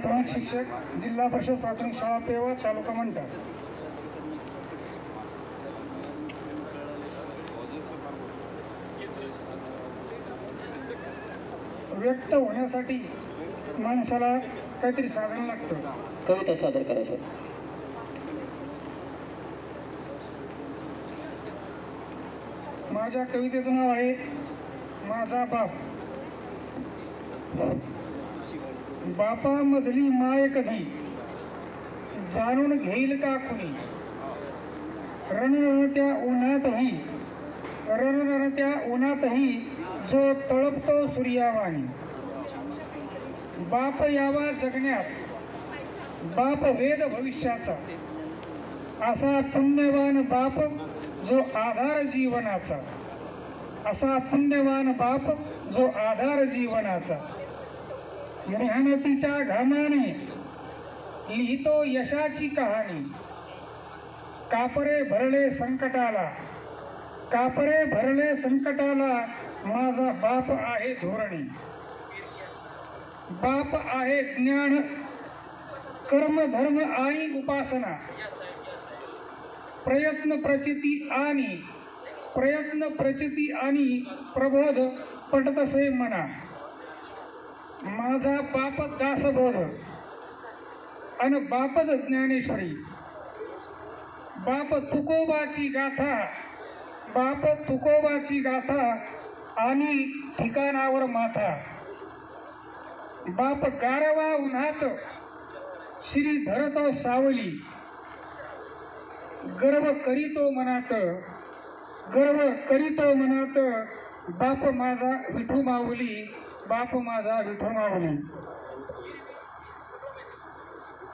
प्राथमिक शिक्षक, जिल्हा परिषद प्राथमिक शाळा पेवा, तालुका मंठा. व्यक्त होण्यासाठी माणसाला काहीतरी साधन लागतं. कविता सादर करा सर. माझ्या कवितेचं नाव आहे माझा बाप. बापामधली माय कधी जाणून घेईल का कुणी? रणरणत्या उन्हातही रणरणत्या उन्हातही जो तळपतो सूर्यावानी. बाप यावा जगण्यात, बाप वेद भविष्याचा, असा पुण्यवान बाप जो आधार जीवनाचा. असा पुण्यवान बाप जो आधार जीवनाचा. मेहनतीच्या घामाने लिहितो यशाची कहाणी. कापरे भरले संकटाला, कापरे भरले संकटाला, माझा बाप आहे धोरणी. बाप आहे ज्ञान, कर्म धर्म आणि उपासना. प्रयत्न प्रचिती आणि प्रबोध पटतसे मना. माझा बाप दासबोध अन बापच ज्ञानेश्वरी. बाप तुकोबाची गाथा, बाप तुकोबाची गाथा आणि ठिकाणावर माथा. बाप गारवा उन्हात श्री धरतो सावली. गर्व करीतो मनात, गर्व करीतो मनात, बाप माझा विठू माऊली, बाप माझा विठू माऊली.